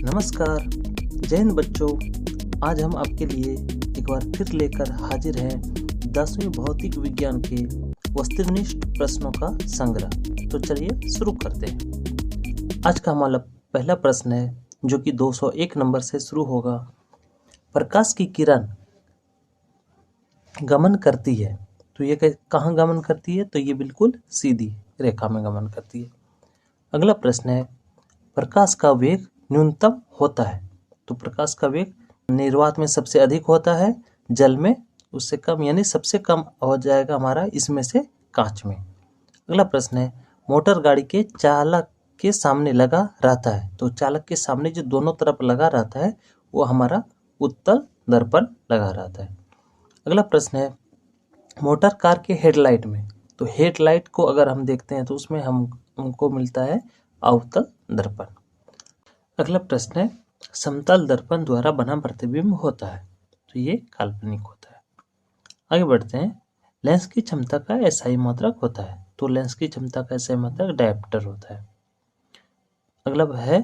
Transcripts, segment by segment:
नमस्कार, जय हिंद बच्चों। आज हम आपके लिए एक बार फिर लेकर हाजिर हैं 10वीं भौतिक विज्ञान के वस्तुनिष्ठ प्रश्नों का संग्रह। तो चलिए शुरू करते हैं। आज का हमारा पहला प्रश्न है जो कि 201 नंबर से शुरू होगा। प्रकाश की किरण गमन करती है तो ये कहाँ गमन करती है? तो ये बिल्कुल सीधी रेखा में गमन करती है। अगला प्रश्न है, प्रकाश का वेग न्यूनतम होता है तो प्रकाश का वेग निर्वात में सबसे अधिक होता है, जल में उससे कम, यानी सबसे कम हो जाएगा हमारा इसमें से कांच में। अगला प्रश्न है, मोटर गाड़ी के चालक के सामने लगा रहता है तो चालक के सामने जो दोनों तरफ लगा रहता है वो हमारा उत्तल दर्पण लगा रहता है। अगला प्रश्न है, मोटर कार के हेडलाइट में, तो हेडलाइट को अगर हम देखते हैं तो उसमें हमको मिलता है अवतल दर्पण। अगला प्रश्न है, समतल दर्पण द्वारा बना प्रतिबिंब होता है तो ये काल्पनिक होता है। आगे बढ़ते हैं, लेंस की क्षमता का एसआई मात्रक होता है तो लेंस की क्षमता का एसआई मात्रक डायप्टर होता है। अगला है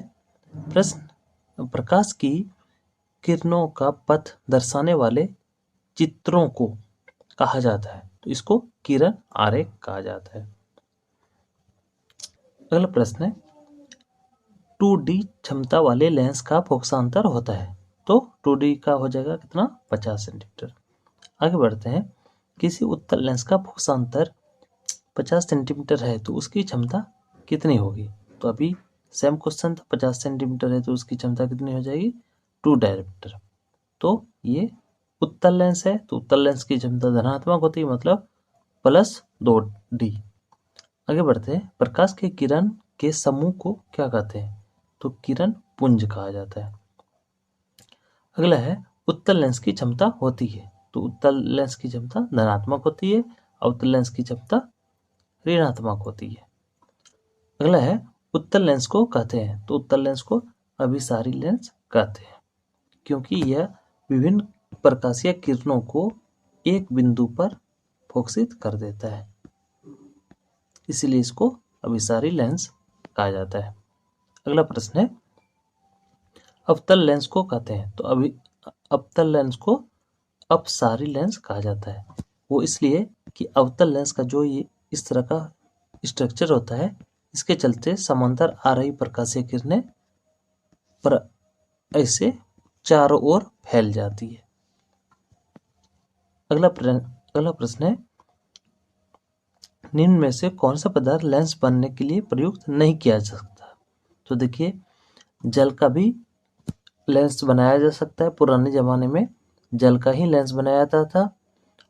प्रश्न, प्रकाश की किरणों का पथ दर्शाने वाले चित्रों को कहा जाता है तो इसको किरण आरेख कहा जाता है। अगला प्रश्न है, 2D क्षमता वाले लेंस का फोकसांतर होता है तो 2D का हो जाएगा कितना? 50 सेंटीमीटर। आगे बढ़ते हैं, किसी उत्तल लेंस का फोकसांतर 50 सेंटीमीटर है तो उसकी क्षमता कितनी होगी? तो अभी सेम क्वेश्चन था, 50 सेंटीमीटर है तो उसकी क्षमता कितनी हो जाएगी? 2 डायरेक्टर। तो ये उत्तल लेंस है तो उत्तल लेंस की क्षमता धनात्मक होती है, मतलब +2D। आगे बढ़ते हैं, प्रकाश के किरण के समूह को क्या कहते हैं? तो किरण पुंज कहा जाता है। अगला है, उत्तल लेंस की क्षमता होती है तो उत्तल लेंस की क्षमता धनात्मक होती है, अवतल लेंस की क्षमता ऋणात्मक होती है। अगला है, उत्तल लेंस को कहते हैं तो उत्तल लेंस को अभिसारी लेंस कहते हैं क्योंकि यह विभिन्न प्रकाशीय किरणों को एक बिंदु पर फोकसित कर देता है, इसीलिए इसको अभिसारी लेंस कहा जाता है। अगला प्रश्न है, अवतल लेंस को कहते हैं तो अवतल लेंस को अपसारी लेंस कहा जाता है। वो इसलिए कि अवतल लेंस का जो ये इस तरह का स्ट्रक्चर होता है, इसके चलते समांतर आ रही प्रकाशीय किरणें पर ऐसे चारों ओर फैल जाती है। अगला प्रश्न है, निम्न में से कौन सा पदार्थ लेंस बनने के लिए प्रयुक्त नहीं किया जा सकता? तो देखिए, जल का भी लेंस बनाया जा सकता है। पुराने ज़माने में जल का ही लेंस बनाया जाता था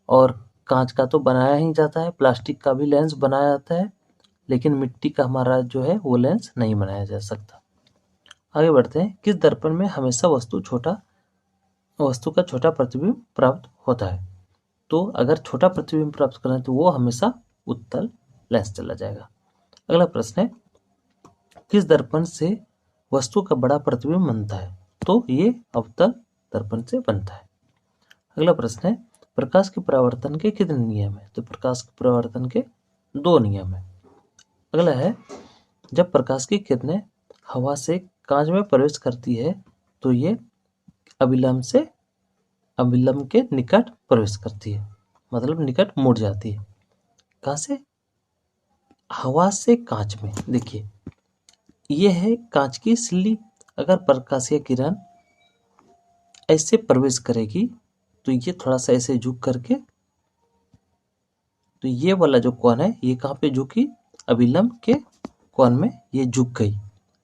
और कांच का तो बनाया ही जाता है, प्लास्टिक का भी लेंस बनाया जाता है, लेकिन मिट्टी का हमारा जो है वो लेंस नहीं बनाया जा सकता। आगे बढ़ते हैं, किस दर्पण में हमेशा वस्तु का छोटा प्रतिबिंब प्राप्त होता है? तो अगर छोटा प्रतिबिंब प्राप्त करें तो वो हमेशा उत्तल लेंस चला जाएगा। अगला प्रश्न है, किस दर्पण से वस्तु का बड़ा प्रतिबिंब बनता है? तो ये अवतल दर्पण से बनता है। अगला प्रश्न है, प्रकाश के परावर्तन के कितने नियम है? तो प्रकाश के परावर्तन के 2 नियम है। अगला है, जब प्रकाश की किरणें हवा से कांच में प्रवेश करती है तो ये अभिलंब के निकट प्रवेश करती है, मतलब निकट मुड़ जाती है। कहाँ से? हवा से कांच में। देखिए, ये है कांच की सिल्ली। अगर प्रकाशीय किरण ऐसे प्रवेश करेगी तो ये थोड़ा सा ऐसे झुक करके, तो ये वाला जो कोण है ये कहाँ पे झुकी? अभिलंब के कोण में ये झुक गई।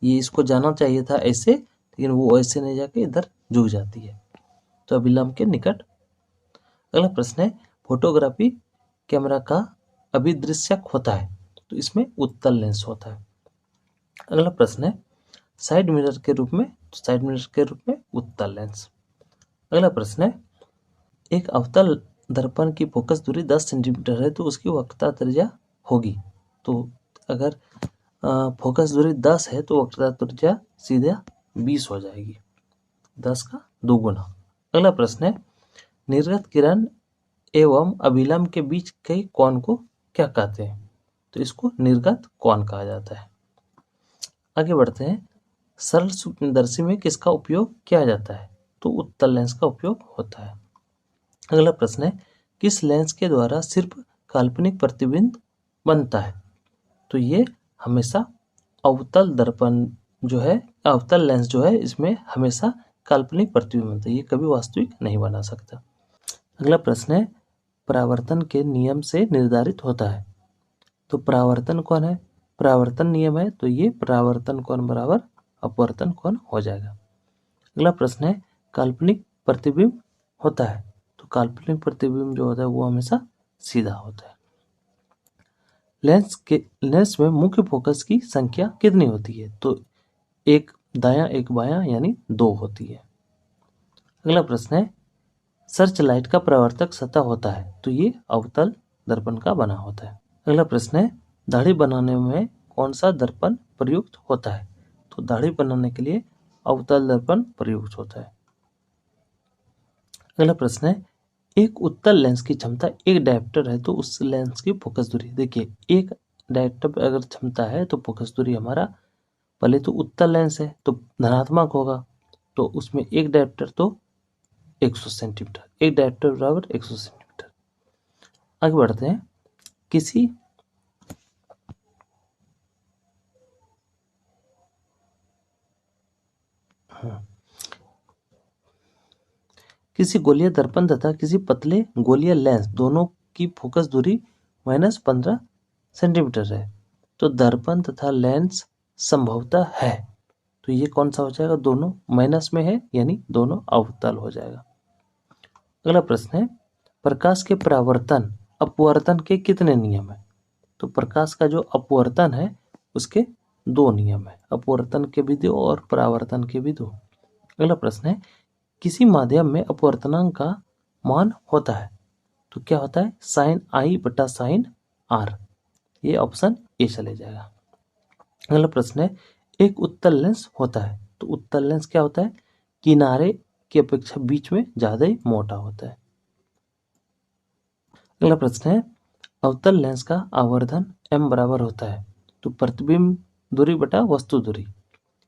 ये इसको जाना चाहिए था ऐसे, लेकिन वो ऐसे नहीं जाके इधर झुक जाती है, तो अभिलंब के निकट। अगला प्रश्न है, फोटोग्राफी कैमरा का अभिदृश्यक होता है तो इसमें उत्तल लेंस होता है। अगला प्रश्न है, साइड मिरर के रूप में, तो साइड मिरर के रूप में उत्तल लेंस। अगला प्रश्न है, एक अवतल दर्पण की फोकस दूरी 10 सेंटीमीटर है तो उसकी वक्रता त्रिज्या होगी। तो अगर फोकस दूरी 10 है तो वक्रता त्रिज्या सीधा 20 हो जाएगी, 10 का 2 गुना। अगला प्रश्न है, निर्गत किरण एवं अभिलंब के बीच के कोण को क्या कहते हैं? तो इसको निर्गत कोण कहा जाता है। आगे बढ़ते हैं, सरल सूक्ष्मदर्शी में किसका उपयोग किया जाता है? तो उत्तल लेंस का उपयोग होता है। अगला प्रश्न है, किस लेंस के द्वारा सिर्फ काल्पनिक प्रतिबिंब बनता है? तो ये हमेशा अवतल दर्पण जो है, अवतल लेंस जो है, इसमें हमेशा काल्पनिक प्रतिबिंब बनता है, ये कभी वास्तविक नहीं बना सकता। अगला प्रश्न है, परावर्तन के नियम से निर्धारित होता है? तो परावर्तन कौन है? परावर्तन नियम है, तो ये परावर्तन कोण बराबर अपवर्तन कोण हो जाएगा। अगला प्रश्न है, काल्पनिक प्रतिबिंब होता है? तो काल्पनिक प्रतिबिंब जो होता है वो हमेशा सीधा होता है। लेंस में मुख्य फोकस की संख्या कितनी होती है? तो एक दायां एक बायां यानी 2 होती है। अगला प्रश्न है, सर्च लाइट का परावर्तक सतह होता है? तो ये अवतल दर्पण का बना होता है। अगला प्रश्न है, दाढ़ी बनाने में कौन सा दर्पण प्रयुक्त होता है? तो दाढ़ी बनाने के लिए अवतल दर्पण प्रयुक्त होता है। अगला प्रश्न है, एक उत्तल लेंस की क्षमता एक डायोप्टर है तो उस लेंस की फोकस दूरी, देखिए एक डायोप्टर अगर क्षमता है तो फोकस दूरी हमारा, पहले तो उत्तल लेंस है तो धनात्मक होगा, तो उसमें एक डायोप्टर तो 100 सेंटीमीटर, एक डायोप्टर बराबर 100 सेंटीमीटर। आगे बढ़ते हैं, किसी गोलीय दर्पण तथा किसी पतले गोलीय लेंस दोनों की फोकस दूरी -15 सेंटीमीटर है, तो दर्पण तथा लेंस संभवतः है, तो ये कौन सा हो जाएगा? दोनों माइनस में है यानी दोनों अवतल हो जाएगा। अगला प्रश्न है, प्रकाश के परावर्तन अपवर्तन के कितने नियम है? तो प्रकाश का जो अपवर्तन है उसके 2 नियम है, अपवर्तन के भी 2 और परावर्तन के भी 2। अगला प्रश्न है, किसी माध्यम में अपवर्तनांक का मान होता है? तो क्या होता है? साइन आई बटा साइन आर, ये ऑप्शन ए चले जाएगा। अगला प्रश्न है, एक उत्तल लेंस होता है, तो उत्तल लेंस क्या होता है? किनारे की अपेक्षा बीच में ज्यादा ही मोटा होता है। अगला प्रश्न है, अवतल लेंस का आवर्धन m बराबर होता है, तो प्रतिबिंब दूरी बटा वस्तु दूरी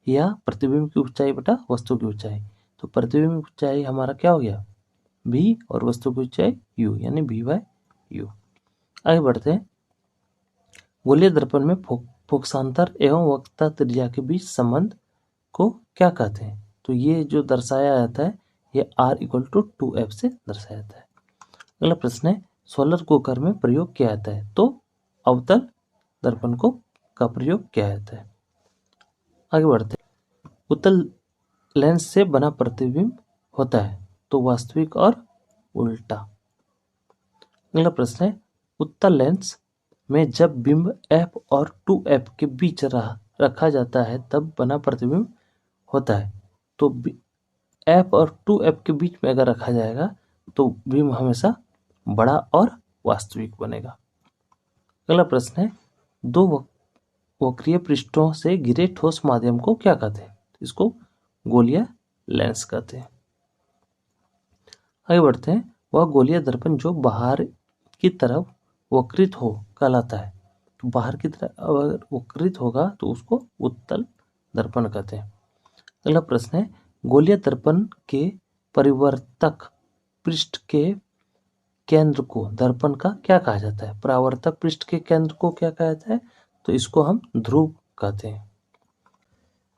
या प्रतिबिंब की ऊंचाई बटा वस्तु की ऊंचाई, तो प्रतिबिंब की ऊंचाई हमारा क्या हो गया? v और वस्तु की ऊंचाई u यानी v/u। आगे बढ़ते हैं, गोलीय दर्पण में फोकसांतर एवं वक्रता त्रिज्या के बीच संबंध को क्या कहते हैं? तो ये जो दर्शाया जाता है ये r = 2f से दर्शाया जाता है। अगला प्रश्न है, सोलर कुकर में प्रयोग किया जाता है, तो अवतल दर्पण का प्रयोग किया जाता है। आगे बढ़ते हैं, उत्तल लेंस से बना प्रतिबिंब होता है, तो वास्तविक और उल्टा। अगला प्रश्न है, उत्तल लेंस में जब बिंब f और 2f के बीच रखा जाता है तब बना प्रतिबिंब होता है, तो f और 2f के बीच में अगर रखा जाएगा तो बिंब हमेशा बड़ा और वास्तविक बनेगा। अगला प्रश्न है, 2 वक्रीय पृष्ठों से घिरे ठोस माध्यम को क्या कहते हैं? इसको गोलीय लेंस कहते हैं। आगे बढ़ते हैं, वह गोलीय दर्पण जो बाहर की तरफ वक्रित हो कहलाता है, तो बाहर की तरफ अगर वक्रित होगा तो उसको उत्तल दर्पण कहते हैं। अगला प्रश्न है, गोलीय दर्पण के परिवर्तक पृष्ठ के केंद्र को दर्पण का क्या कहा जाता है? परावर्तक पृष्ठ के केंद्र को क्या कहा जाता है? तो इसको हम ध्रुव कहते हैं।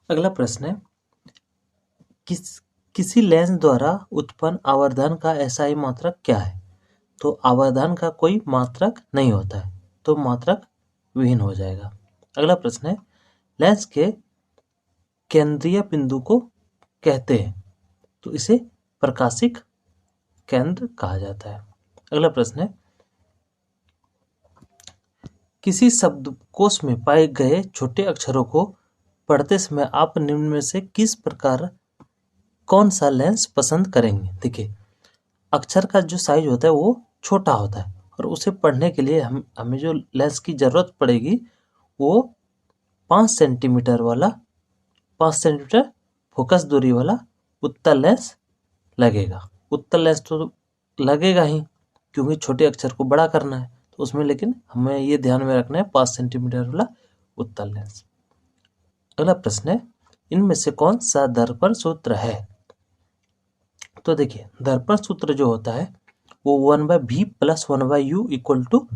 अगला प्रश्न है, किसी लेंस द्वारा उत्पन्न आवर्धन का एसआई मात्रक क्या है? तो आवर्धन का कोई मात्रक नहीं होता है, तो मात्रक विहीन हो जाएगा। अगला प्रश्न है, लेंस के केंद्रीय बिंदु को कहते हैं, तो इसे प्रकाशिक केंद्र कहा जाता है। अगला प्रश्न है, किसी शब्दकोश में पाए गए छोटे अक्षरों को पढ़ते समय आप निम्न में से किस प्रकार कौन सा लेंस पसंद करेंगे? देखिए, अक्षर का जो साइज होता है वो छोटा होता है और उसे पढ़ने के लिए हमें जो लेंस की जरूरत पड़ेगी वो 5 सेंटीमीटर फोकस दूरी वाला उत्तल लेंस लगेगा। उत्तल लेंस तो लगेगा ही क्योंकि छोटे अक्षर को बड़ा करना है, तो उसमें लेकिन हमें ये ध्यान में रखना है 5 सेंटीमीटर वाला उत्तल लेंस। अगला प्रश्न है, इनमें से कौन सा दर्पण सूत्र है? तो देखिए, दर्पण सूत्र जो होता है वो 1/v plus 1/u equal to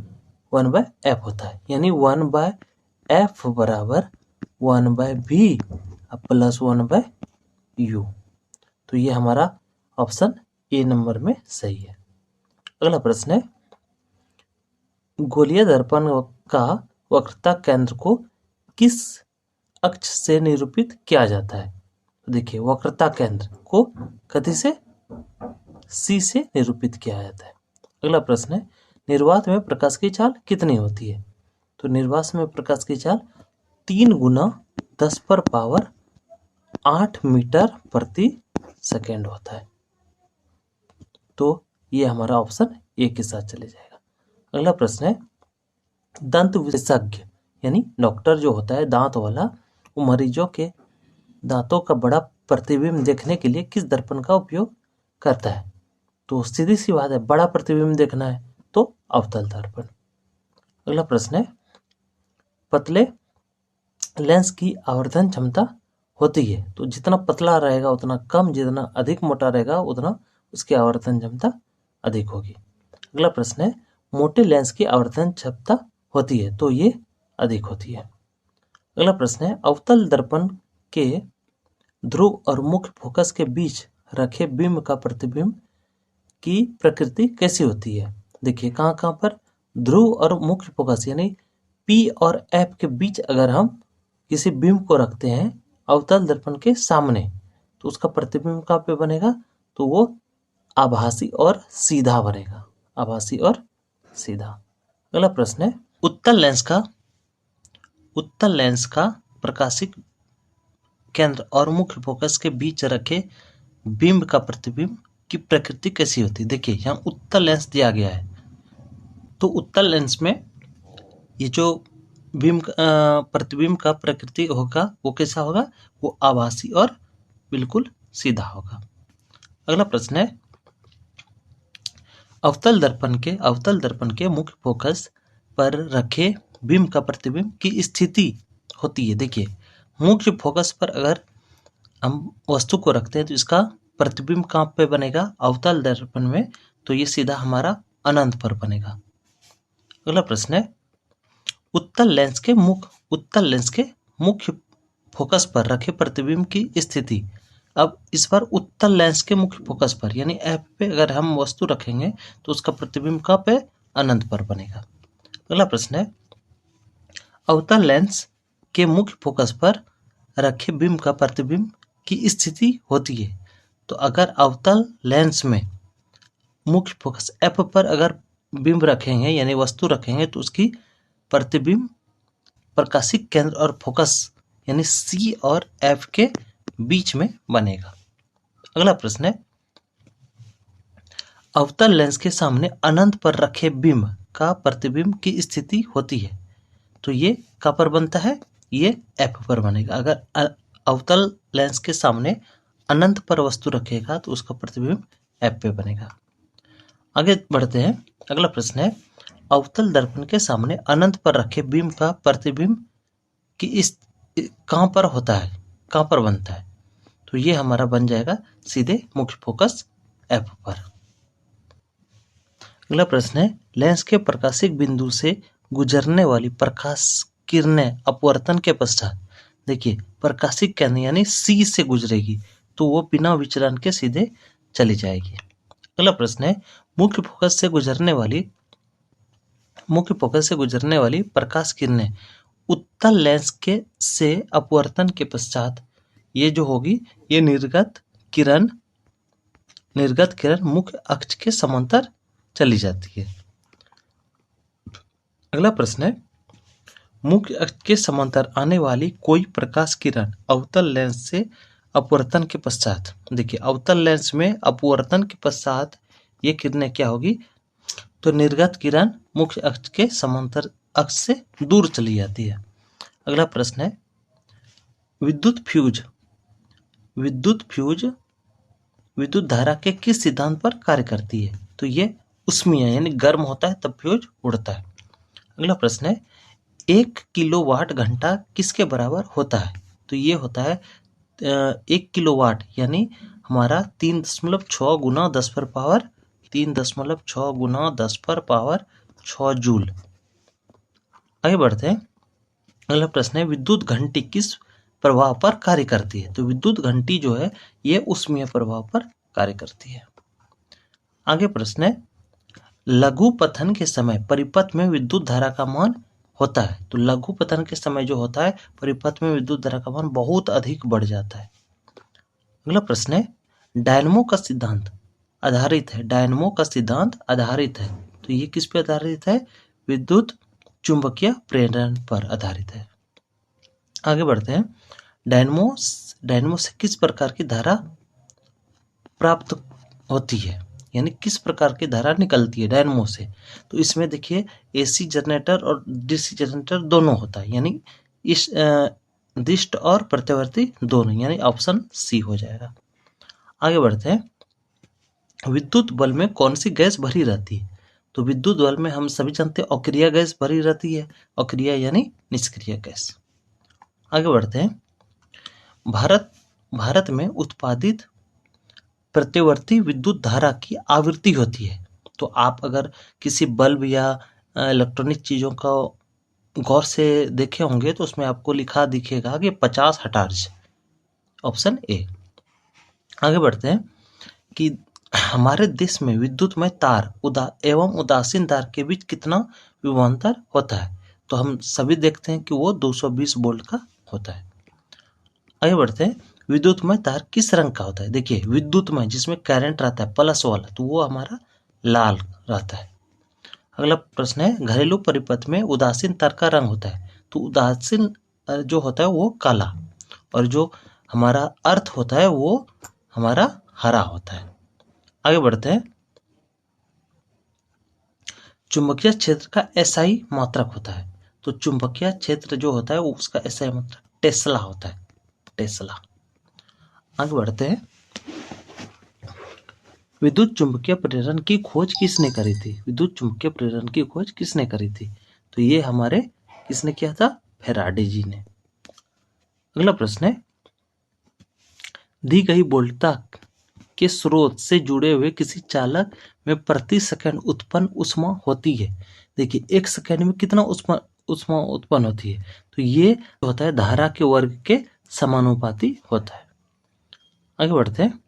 1/f होता है, यानी 1/f बराबर 1/v प्लस 1/u। तो ये हमारा ऑप्शन ए नंबर में सही है। अगला प्रश्न है, गोलीय दर्पण का वक्रता केंद्र को किस अक्ष से निरूपित किया जाता है? तो देखिए, वक्रता केंद्र को कथी से? सी से निरूपित किया जाता है। अगला प्रश्न है, निर्वात में प्रकाश की चाल कितनी होती है? तो निर्वात में प्रकाश की चाल 3 × 10⁻8 मीटर प्रति सेकेंड होता है। तो ये हमारा ऑप्शन ए के साथ चले जाएगा। अगला प्रश्न है, दंत विशेषज्ञ यानी डॉक्टर जो होता है दांत वाला, वो मरीजों के दांतों का बड़ा प्रतिबिंब देखने के लिए किस दर्पण का उपयोग करता है? तो सीधी सी बात है, बड़ा प्रतिबिंब देखना है तो अवतल दर्पण। अगला प्रश्न है, पतले लेंस की आवर्धन क्षमता होती है, तो जितना पतला रहेगा उतना कम, जितना अधिक मोटा रहेगा उतना उसकी आवर्धन क्षमता अधिक होगी। अगला प्रश्न है, मोटे लेंस की आवर्धन क्षमता होती है, तो ये अधिक होती है। अगला प्रश्न है, अवतल दर्पण के ध्रुव और मुख्य फोकस के बीच रखे बिंब का प्रतिबिंब की प्रकृति कैसी होती है? देखिए, कहाँ पर? ध्रुव और मुख्य फोकस यानी P और F के बीच अगर हम किसी बिंब को रखते हैं अवतल दर्पण के सामने, तो उसका प्रतिबिंब कहाँ पे बनेगा? तो वो आभासी और सीधा बनेगा, आभासी और सीधा। अगला प्रश्न है, उत्तल लेंस का प्रकाशिक केंद्र और मुख्य फोकस के बीच रखे बिंब का प्रतिबिंब की प्रकृति कैसी होती है? देखिए, यहाँ उत्तल लेंस दिया गया है, तो उत्तल लेंस में ये जो बिंब प्रतिबिंब का प्रकृति होगा वो कैसा होगा? वो आभासी और बिल्कुल सीधा होगा। अगला प्रश्न है, अवतल दर्पण के मुख्य फोकस पर रखे बिंब का प्रतिबिंब की स्थिति होती है। देखिए, मुख्य फोकस पर अगर हम वस्तु को रखते हैं तो इसका प्रतिबिंब कहाँ पे बनेगा? अवतल दर्पण में, तो ये सीधा हमारा अनंत पर बनेगा। अगला प्रश्न है, उत्तल लेंस के मुख्य फोकस पर रखे प्रतिबिंब की स्थिति। अब इस बार उत्तल लेंस के मुख्य फोकस पर यानी एफ पे अगर हम वस्तु रखेंगे तो उसका प्रतिबिंब कहाँ पे? अनंत पर बनेगा। अगला प्रश्न है, अवतल लेंस के मुख्य फोकस पर रखे बिंब का प्रतिबिंब की स्थिति होती है। तो अगर अवतल लेंस में मुख्य फोकस एफ पर अगर बिंब रखेंगे यानी वस्तु रखेंगे तो उसकी प्रतिबिंब प्रकाशिक केंद्र और फोकस यानी सी और एफ के बीच में बनेगा। अगला प्रश्न है, अवतल लेंस के सामने अनंत पर रखे बिंब का प्रतिबिंब की स्थिति होती है, तो ये कहाँ पर बनता है? ये एफ पर बनेगा। अगर अवतल लेंस के सामने अनंत पर वस्तु रखेगा तो उसका प्रतिबिंब एफ पे बनेगा। आगे बढ़ते हैं। अगला प्रश्न है, अवतल दर्पण के सामने अनंत पर रखे बिंब का प्रतिबिंब की कहाँ पर होता है, कहाँ पर बनता है? तो ये हमारा बन जाएगा सीधे मुख्य फोकस एफ पर। अगला प्रश्न है, लेंस के प्रकाशिक बिंदु से गुजरने वाली प्रकाश किरणें अपवर्तन के पश्चात, देखिए प्रकाशिक केंद्र यानी सी से गुजरेगी तो वो बिना विचलन के सीधे चली जाएगी। अगला प्रश्न है, मुख्य फोकस से गुजरने वाली प्रकाश किरणें उत्तल लेंस के से अपवर्तन के पश्चात ये जो होगी ये निर्गत किरण मुख्य अक्ष के समांतर चली जाती है। अगला प्रश्न है, मुख्य अक्ष के समांतर आने वाली कोई प्रकाश किरण अवतल लेंस से अपवर्तन के पश्चात, देखिए अवतल लेंस में अपवर्तन के पश्चात ये किरणें क्या होगी? तो निर्गत किरण मुख्य अक्ष के समांतर अक्ष से दूर चली जाती है। अगला प्रश्न है, विद्युत धारा के किस सिद्धांत पर कार्य करती है? तो ये उष्मीय यानी गर्म होता है तब फ्यूज उड़ता है। अगला प्रश्न है, 1 किलोवाट घंटा किसके बराबर होता है? तो ये होता है 1 किलोवाट यानी हमारा 3.6 गुना 10 पर पावर 3.6 गुना 10 पर पावर 6 जूल। आगे बढ़ते हैं। अगला प्रश्न है, विद्युत घंटी किस प्रभाव पर कार्य करती है? तो विद्युत घंटी जो है ये ऊष्मीय प्रभाव पर कार्य करती है। आगे प्रश्न है, लघु पतन के समय परिपथ में विद्युत धारा का मान होता है। तो लघु पतन के समय जो होता है परिपथ में विद्युत धारा का मान बहुत अधिक बढ़ जाता है। अगला प्रश्न है, डायनमो का सिद्धांत आधारित है। डायनमो का सिद्धांत आधारित है तो ये किस पे आधारित है? विद्युत चुंबकीय प्रेरण पर आधारित है। आगे बढ़ते हैं। डायनमो से किस प्रकार की धारा प्राप्त होती है, यानी किस प्रकार की धारा निकलती है डायनमो से? तो इसमें देखिए एसी जनरेटर और डीसी जनरेटर दोनों होता है, यानी इस दिष्ट और प्रत्यावर्ती दोनों, यानी ऑप्शन सी हो जाएगा। आगे बढ़ते हैं। विद्युत बल्ब में कौन सी गैस भरी रहती है? तो विद्युत बल्ब में हम सभी जानते हैं अक्रिय गैस भरी रहती है। अक्रिय यानी निष्क्रिय गैस। आगे बढ़ते हैं। भारत में उत्पादित प्रत्यावर्ती विद्युत धारा की आवृत्ति होती है। तो आप अगर किसी बल्ब या इलेक्ट्रॉनिक चीजों का गौर से देखे होंगे तो उसमें आपको लिखा दिखेगा कि 50 हर्ट्ज, ऑप्शन ए। आगे बढ़ते हैं कि हमारे देश में विद्युतमय तार एवं उदासीन तार के बीच कितना विभवांतर होता है? तो हम सभी देखते हैं कि वो 220 वोल्ट का होता है। आगे बढ़ते हैं। विद्युतमय तार किस रंग का होता है? देखिए विद्युतमय जिसमें करंट रहता है प्लस वाला, तो वो हमारा लाल रहता है। अगला प्रश्न है, घरेलू परिपथ में उदासीन तार का रंग होता है। तो उदासीन जो होता है वो काला, और जो हमारा अर्थ होता है वो हमारा हरा होता है। आगे बढ़ते हैं। चुंबकीय क्षेत्र का एसआई मात्रक होता है। तो चुंबकीय क्षेत्र जो होता है वो उसका एसआई मात्रक टेस्ला होता है, टेस्ला। आगे बढ़ते हैं। विद्युत चुंबकीय प्रेरण की खोज किसने करी थी? विद्युत चुंबकीय प्रेरण की खोज किसने करी थी? तो ये हमारे किसने किया था? फैराडे जी ने। अगला प्रश्न है, दी गई वोल्टता के स्रोत से जुड़े हुए किसी चालक में प्रति सेकंड उत्पन्न ऊष्मा होती है। देखिए 1 सेकंड में कितना ऊष्मा उत्पन्न होती है? तो ये होता है धारा के वर्ग के समानुपाती होता है। आगे बढ़ते हैं।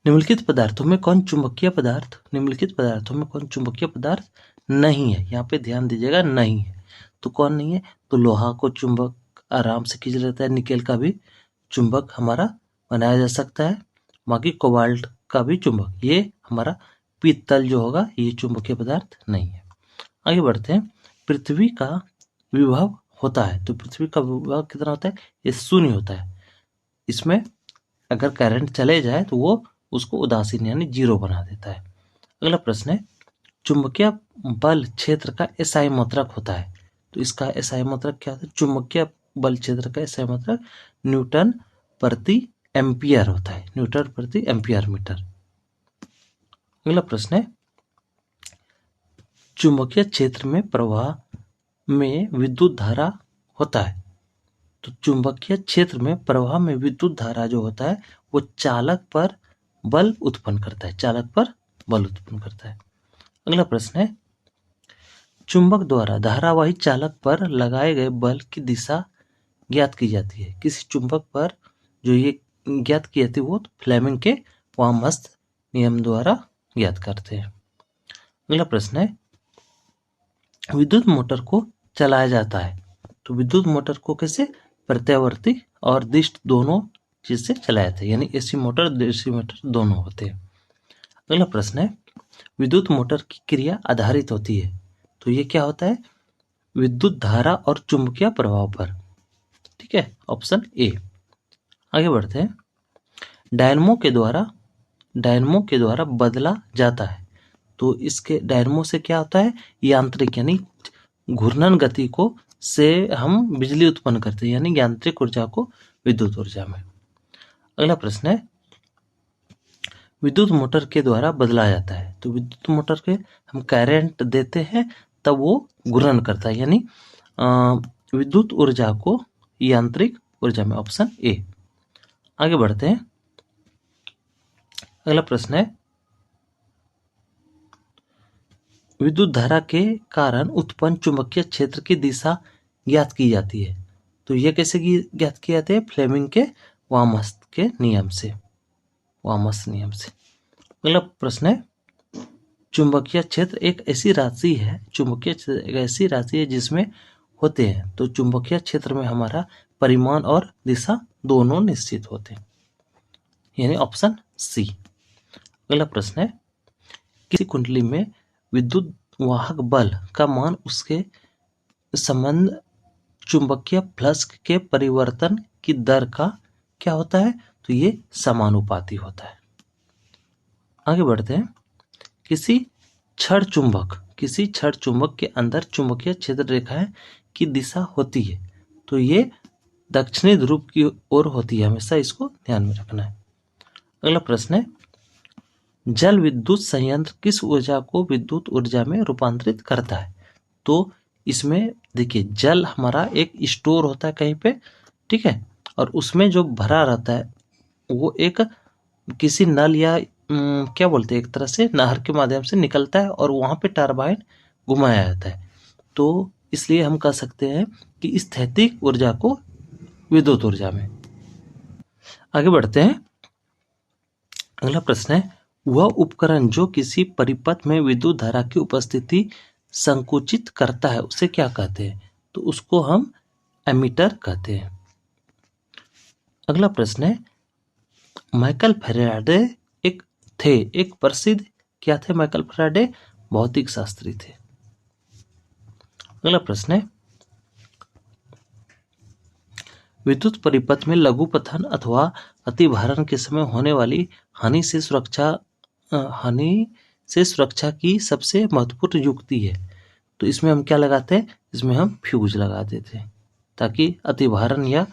निम्नलिखित पदार्थों में कौन चुंबकीय पदार्थ नहीं है? यहाँ पे ध्यान दीजिएगा, नहीं है। तो कौन नहीं है? तो लोहा को चुंबक आराम से खींच लेता है, निकेल का भी चुंबक हमारा बनाया जा सकता है, बाकी कोबाल्ट का भी चुंबक। ये हमारा पीतल जो होगा ये चुंबकीय पदार्थ नहीं है। आगे बढ़ते हैं। पृथ्वी का विभव होता है। तो पृथ्वी का विभव कितना होता है? ये शून्य होता है। इसमें अगर करंट चले जाए तो वो उसको उदासीन यानी जीरो बना देता है। अगला प्रश्न है, चुंबकीय बल क्षेत्र का एसआई मात्रक होता है। तो इसका एसआई मात्रक क्या होता है? चुंबकीय बल क्षेत्र का एसआई मात्रक न्यूटन प्रति एम्पियर होता है, न्यूटन प्रति एम्पियर मीटर। अगला प्रश्न है, चुंबकीय क्षेत्र में प्रवाह में विद्युत धारा होता है। तो चुंबकीय क्षेत्र में प्रवाह में विद्युत धारा जो होता है वो चालक पर बल उत्पन्न करता है, अगला प्रश्न है, चुंबक द्वारा धारावाही चालक पर लगाए गए बल की दिशा ज्ञात की जाती है। किसी चुंबक पर जो ये ज्ञात की जाती है वो फ्लेमिंग के वामहस्त नियम द्वारा ज्ञात करते हैं। अगला प्रश्न है, विद्युत मोटर को चलाया जाता है। तो विद्युत मोटर को कैसे? प्रत्यावर्ती और दिष्ट दोनों चीज से चलाया जाता है, यानी एसी मोटर डीसी मोटर दोनों होते हैं। अगला प्रश्न है, विद्युत मोटर की क्रिया आधारित होती है। तो ये क्या होता है? विद्युत धारा और चुंबकीय प्रभाव पर। ठीक है, ऑप्शन ए। आगे बढ़ते हैं। डायनमो के द्वारा बदला जाता है। तो इसके डायनमो से क्या होता है? यांत्रिक यानी घूर्णन गति को से हम बिजली उत्पन्न करते हैं, यानी यांत्रिक ऊर्जा को विद्युत ऊर्जा में। अगला प्रश्न है, विद्युत मोटर के द्वारा बदला जाता है। तो विद्युत मोटर के हम करंट देते हैं तब वो घूर्णन करता है, यानी विद्युत ऊर्जा को यांत्रिक ऊर्जा में, ऑप्शन ए। आगे बढ़ते हैं, अगला प्रश्न है, विद्युत धारा के कारण उत्पन्न चुंबकीय क्षेत्र की दिशा ज्ञात की जाती है। तो यह कैसे ज्ञात किए जाते हैं? फ्लेमिंग के वामस के नियम से, वामस नियम से। अगला प्रश्न है, चुंबकीय क्षेत्र एक ऐसी राशि है, चुंबकीय क्षेत्र एक ऐसी राशि है जिसमें होते हैं, तो चुंबकीय क्षेत्र में हमारा परिमाण और दिशा दोनों निश्चित होते हैं, यानी ऑप्शन सी। अगला प्रश्न है, किसी कुंडली में विद्युत वाहक बल का मान उसके संबंध चुंबकीय फ्लक्स के परिवर्तन की दर का क्या होता है? तो ये समानुपाती होता है। आगे बढ़ते हैं, किसी क्षण चुंबक के अंदर चुंबकीय क्षेत्र रेखाएं की दिशा होती है, तो ये दक्षिणी ध्रुव की ओर होती है, हमेशा इसको ध्यान में रखना है। अगला प्रश्न है, जल विद्युत संयंत्र किस ऊर्जा को विद्युत ऊर्जा में रूपांतरित करता है? तो इसमें देखिए, जल हमारा एक स्टोर होता है कहीं पे, ठीक है, और उसमें जो भरा रहता है वो एक किसी नल या क्या बोलते हैं, एक तरह से नहर के माध्यम से निकलता है और वहां पे टरबाइन घुमाया जाता है। तो इसलिए हम कह सकते हैं कि स्थैतिक ऊर्जा को विद्युत ऊर्जा में। आगे बढ़ते हैं, अगला प्रश्न है, वह उपकरण जो किसी परिपथ में विद्युत धारा की उपस्थिति संकुचित करता है उसे क्या कहते हैं? तो उसको हम एमीटर कहते हैं। अगला प्रश्न है, माइकल फैराडे एक प्रसिद्ध क्या थे? माइकल फैराडे भौतिक शास्त्री थे। अगला प्रश्न है, विद्युत परिपथ में लघुपथन अथवा अतिभारण के समय होने वाली हानि से सुरक्षा की सबसे महत्वपूर्ण युक्ति है, तो इसमें हम क्या लगाते हैं? इसमें हम फ्यूज लगा देते हैं ताकि अतिभारण या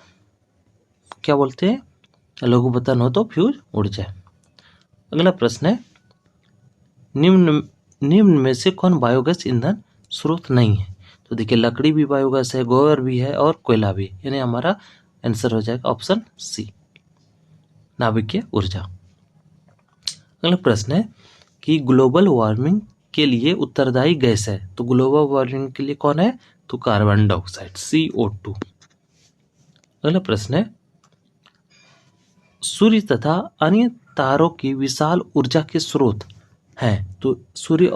क्या बोलते हैं लघुपतन हो तो फ्यूज उड़ जाए। अगला प्रश्न है, निम्न में से कौन बायोगैस ईंधन स्रोत नहीं है? तो देखिए, लकड़ी भी बायोगैस है, गोबर भी है और कोयला भी, यानी हमारा आंसर हो जाएगा ऑप्शन सी, नाभिकीय ऊर्जा। अगला प्रश्न है कि ग्लोबल वार्मिंग के लिए उत्तरदायी गैस है, तो ग्लोबल वार्मिंग के लिए कौन है? तो कार्बन डाइऑक्साइड, CO2। अगला प्रश्न है, सूर्य तथा अन्य तारों की विशाल ऊर्जा के स्रोत हैं, तो सूर्य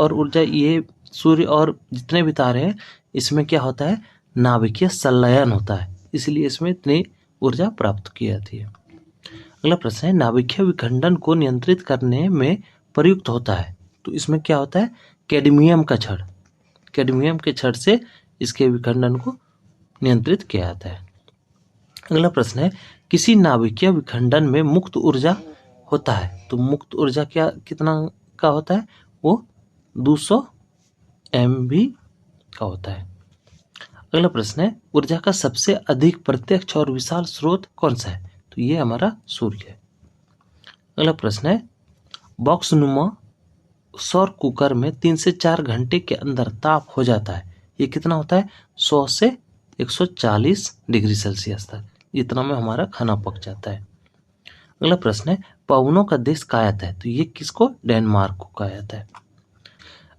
और जितने भी तारे हैं इसमें क्या होता है? नाभिकीय संलयन होता है, इसलिए इसमें इतनी ऊर्जा प्राप्त की जाती है। अगला प्रश्न है, नाभिकीय विखंडन को नियंत्रित करने में प्रयुक्त होता है, तो इसमें क्या होता है? कैडमियम के छड़ से इसके विखंडन को नियंत्रित किया जाता है। अगला प्रश्न है, किसी नाभिकीय विखंडन में मुक्त ऊर्जा होता है, तो मुक्त ऊर्जा कितना का होता है? वो 200 MV का होता है। अगला प्रश्न है, ऊर्जा का सबसे अधिक प्रत्यक्ष और विशाल स्रोत कौन सा है? तो ये हमारा सूर्य है। अगला प्रश्न है, बॉक्सनुमा सौर कुकर में 3 से 4 घंटे के अंदर ताप हो जाता है, ये कितना होता है? 100 से 140 डिग्री सेल्सियस तक, इतना में हमारा खाना पक जाता है। अगला प्रश्न है, पवनों का देश कहा जाता है? तो ये किसको? डेनमार्क को कहा जाता है।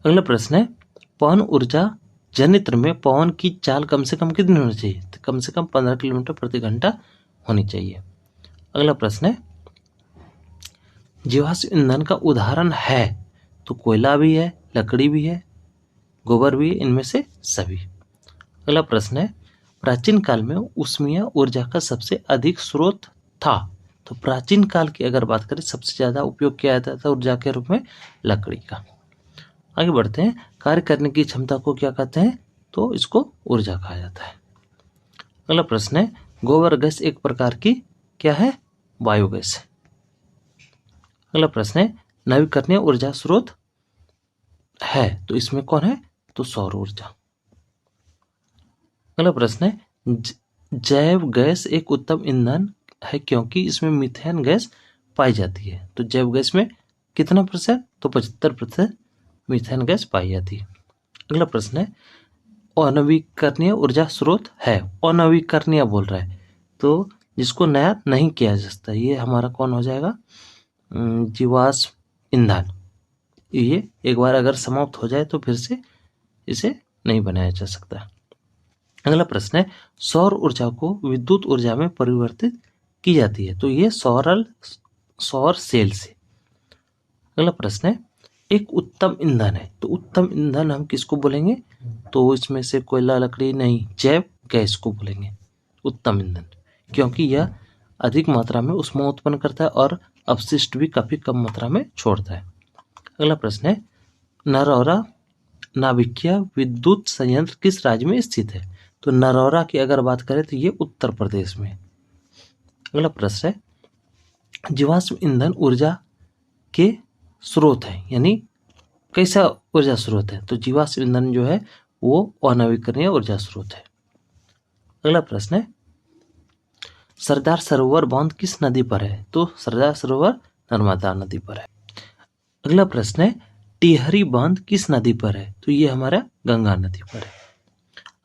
अगला प्रश्न है, पवन ऊर्जा जनित्र में पवन की चाल कम से कम कितनी होनी चाहिए? तो कम से कम 15 किलोमीटर प्रति घंटा होनी चाहिए। अगला प्रश्न है, जीवाश्म ईंधन का उदाहरण है? तो कोयला भी है, लकड़ी भी है, गोबर भी है, इनमें से सभी। अगला प्रश्न है, प्राचीन काल में ऊष्मीय ऊर्जा का सबसे अधिक स्रोत था? तो प्राचीन काल की अगर बात करें, सबसे ज्यादा उपयोग किया जाता था ऊर्जा के रूप में लकड़ी का। आगे बढ़ते हैं, कार्य करने की क्षमता को क्या कहते हैं? तो इसको ऊर्जा कहा जाता है। अगला प्रश्न है, गोबर गैस एक प्रकार की क्या है? बायोगैस है। अगला प्रश्न है, नवीकरणीय ऊर्जा स्रोत है, तो इसमें कौन है? तो सौर ऊर्जा। अगला प्रश्न है, जैव गैस एक उत्तम ईंधन है क्योंकि इसमें मीथेन गैस पाई जाती है, तो जैव गैस में कितना %? तो 75% मीथेन गैस पाई जाती है। अगला प्रश्न है, अनवीकरणीय ऊर्जा स्रोत है। अनवीकरणीय बोल रहा है, तो जिसको नया नहीं किया जा सकता, ये हमारा कौन हो जाएगा? जीवाश्म ईंधन। ये एक बार अगर समाप्त हो जाए तो फिर से इसे नहीं बनाया जा सकता। अगला प्रश्न है, सौर ऊर्जा को विद्युत ऊर्जा में परिवर्तित की जाती है, तो ये सौर सेल से। अगला प्रश्न है, एक उत्तम ईंधन है, तो उत्तम ईंधन हम किसको बोलेंगे? तो इसमें से कोयला, लकड़ी नहीं, जैव गैस को बोलेंगे उत्तम ईंधन, क्योंकि यह अधिक मात्रा में ऊष्मा उत्पन्न करता है और अपशिष्ट भी काफी कम मात्रा में छोड़ता है। अगला प्रश्न है, नरौरा नाभिकीय विद्युत संयंत्र किस राज्य में स्थित है? तो नरौरा की अगर बात करें तो ये उत्तर प्रदेश में। अगला प्रश्न है, जीवाश्म ईंधन ऊर्जा के स्रोत है, यानी कैसा ऊर्जा स्रोत है? तो जीवाश्म ईंधन जो है वो अनवीकरणीय ऊर्जा स्रोत है। अगला प्रश्न है, सरदार सरोवर बांध किस नदी पर है? तो सरदार सरोवर नर्मदा नदी पर है। अगला प्रश्न है, टिहरी बांध किस नदी पर है? तो ये हमारा गंगा नदी पर है।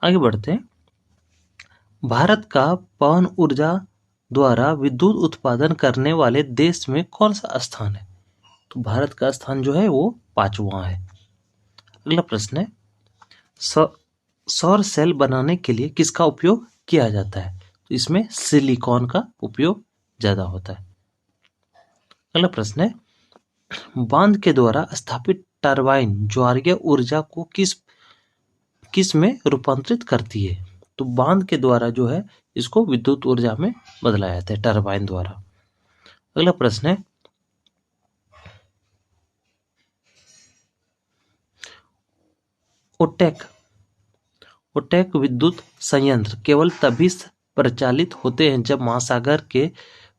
आगे बढ़ते हैं, भारत का पवन ऊर्जा द्वारा विद्युत उत्पादन करने वाले देश में कौन सा स्थान है? तो भारत का स्थान जो है वो 5वां है। अगला प्रश्न है, सौर सेल बनाने के लिए किसका उपयोग किया जाता है? तो इसमें सिलिकॉन का उपयोग ज्यादा होता है। अगला प्रश्न है, बांध के द्वारा स्थापित टरबाइन ज्वारीय ऊर्जा को किस में रूपांतरित करती है? तो बांध के द्वारा जो है इसको विद्युत ऊर्जा में बदला जाता है टरबाइन द्वारा। अगला प्रश्न है, ओटेक विद्युत संयंत्र केवल तभी प्रचालित होते हैं जब महासागर के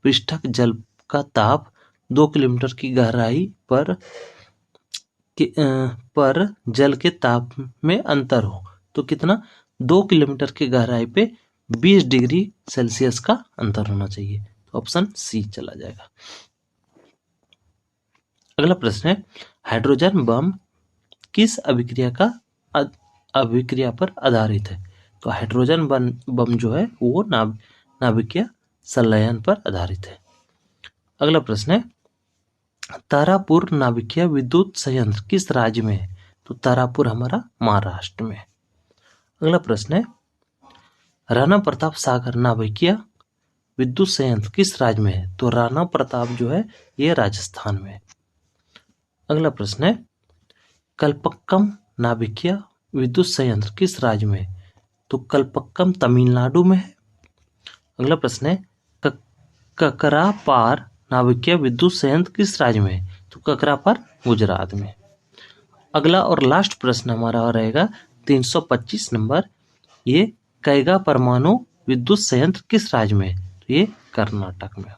पृष्ठक जल का ताप 2 किलोमीटर की गहराई पर जल के ताप में अंतर हो। तो कितना? 2 किलोमीटर की गहराई पे 20 डिग्री सेल्सियस का अंतर होना चाहिए। तो ऑप्शन सी चला जाएगा। अगला प्रश्न है, हाइड्रोजन बम किस अभिक्रिया पर आधारित है? तो हाइड्रोजन बम जो है वो नाभिकीय संलयन पर आधारित है। अगला प्रश्न है, तारापुर नाभिकीय विद्युत संयंत्र किस राज्य में है? तो तारापुर हमारा महाराष्ट्र में है। अगला प्रश्न है, राणा प्रताप सागर नाभिकीय विद्युत संयंत्र किस राज्य में है? तो राणा प्रताप जो है ये राजस्थान में है। अगला प्रश्न है, कल्पक्कम नाभिकीय विद्युत संयंत्र किस राज्य में है? तो कल्पक्कम तमिलनाडु में है। अगला प्रश्न है, ककरापार नाभिकीय विद्युत संयंत्र किस राज्य में है? तो ककरापार गुजरात में। अगला और लास्ट प्रश्न हमारा रहेगा 325 नंबर, ये कैगा परमाणु विद्युत संयंत्र किस राज्य में है? तो ये कर्नाटक में।